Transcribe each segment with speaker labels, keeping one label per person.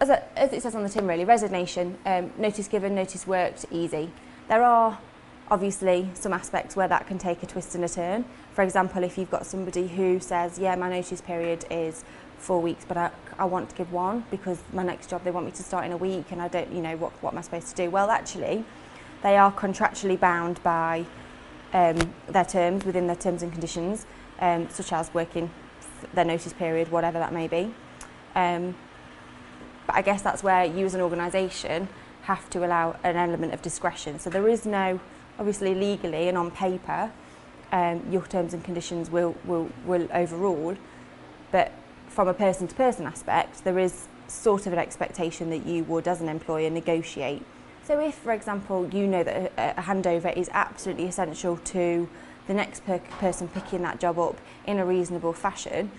Speaker 1: as it says on the tin really, resignation, notice given, notice worked, easy. There are obviously some aspects where that can take a twist and a turn. For example, if you've got somebody who says, yeah, my notice period is 4 weeks, but I want to give 1 because my next job they want me to start in a week and I don't, what am I supposed to do? Well, actually, they are contractually bound by their terms, within their terms and conditions, such as working their notice period, whatever that may be. But I guess that's where you as an organisation have to allow an element of discretion. So there is no, obviously legally and on paper, your terms and conditions will overrule, but from a person-to-person aspect, there is sort of an expectation that you would, as an employer, negotiate. So if, for example, you know that a handover is absolutely essential to the next person picking that job up in a reasonable fashion,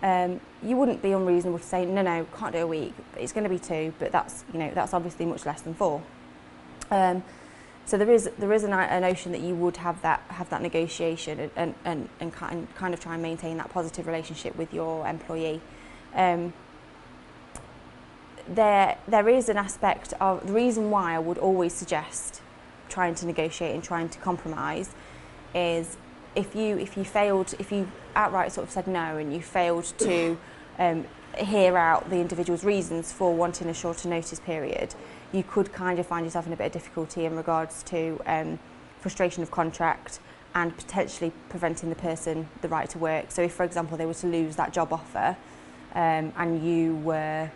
Speaker 1: you wouldn't be unreasonable to say, no, can't do a week, it's going to be 2, but that's obviously much less than 4. So there is a notion that you would have that negotiation and kind of try and maintain that positive relationship with your employee. There is an aspect of the reason why I would always suggest trying to negotiate and trying to compromise is if you outright sort of said no and you failed to hear out the individual's reasons for wanting a shorter notice period, you could kind of find yourself in a bit of difficulty in regards to frustration of contract and potentially preventing the person the right to work. So if, for example, they were to lose that job offer and you weren't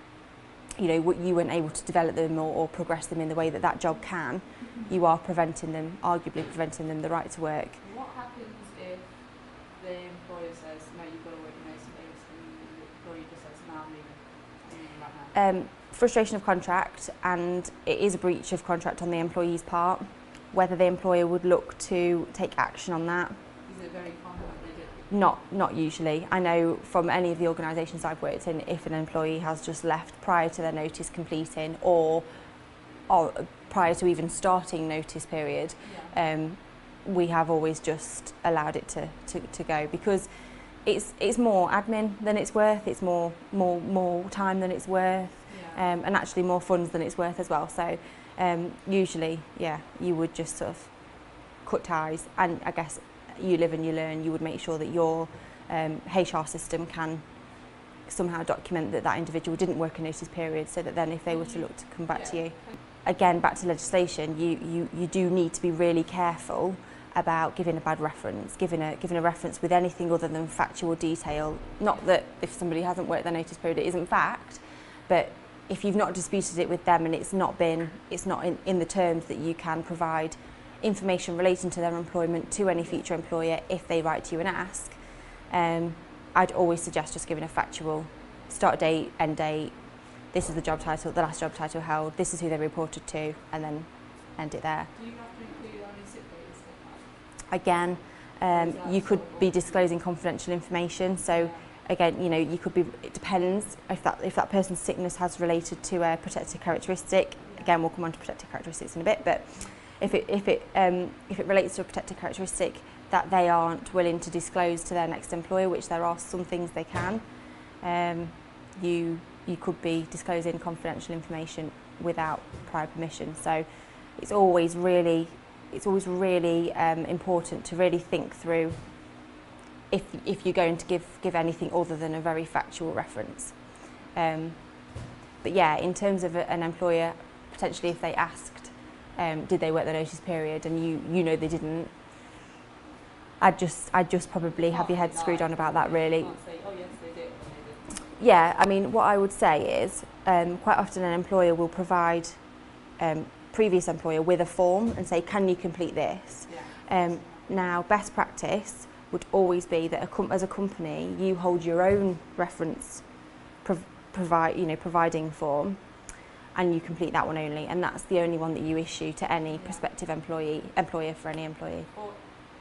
Speaker 1: able to develop them or progress them in the way that job can, you are arguably preventing them the right to work.
Speaker 2: What happens if the employer says, no, you've got to work your notice period, and the employee just says, no, I'm leaving right now?
Speaker 1: Frustration of contract, and it is a breach of contract on the employee's part. Whether the employer would look to take action on that.
Speaker 2: Is it very common that they do?
Speaker 1: Not usually. I know from any of the organisations I've worked in, if an employee has just left prior to their notice completing or prior to even starting notice period, we have always just allowed it to go, because it's more admin than it's worth, it's more time than it's worth, and actually more funds than it's worth as well. So usually, you would just sort of cut ties, and I guess you live and you learn. You would make sure that your HR system can somehow document that individual didn't work a notice period, so that then if they were to look to come back to you, again back to legislation, you do need to be really careful about giving a bad reference, giving a reference with anything other than factual detail. Not that if somebody hasn't worked their notice period it isn't fact, but if you've not disputed it with them and it's not in the terms that you can provide information relating to their employment to any future employer if they write to you and ask, I'd always suggest just giving a factual start date, end date, this is the job title, the last job title held, this is who they reported to, and then end it there.
Speaker 2: Do you have to include any sick pay and stuff like
Speaker 1: Again, you could be disclosing confidential information, so again, you could be, it depends if that person's sickness has related to a protected characteristic. Again, we'll come on to protected characteristics in a bit, but if it relates to a protected characteristic that they aren't willing to disclose to their next employer, which there are some things they can, you could be disclosing confidential information without prior permission. So it's always really important to really think through if you're going to give anything other than a very factual reference. But yeah, in terms of an employer, potentially if they asked, did they work the notice period, and you know they didn't, I'd just probably have your head screwed on about that, really.
Speaker 2: You can't say, oh yes, they did, and they didn't.
Speaker 1: Yeah, I mean, what I would say is quite often an employer will provide previous employer with a form and say, can you complete this? Now, best practice would always be that as a company, you hold your own reference providing form, and you complete that one only, and that's the only one that you issue to any prospective employer for any employee.
Speaker 2: Or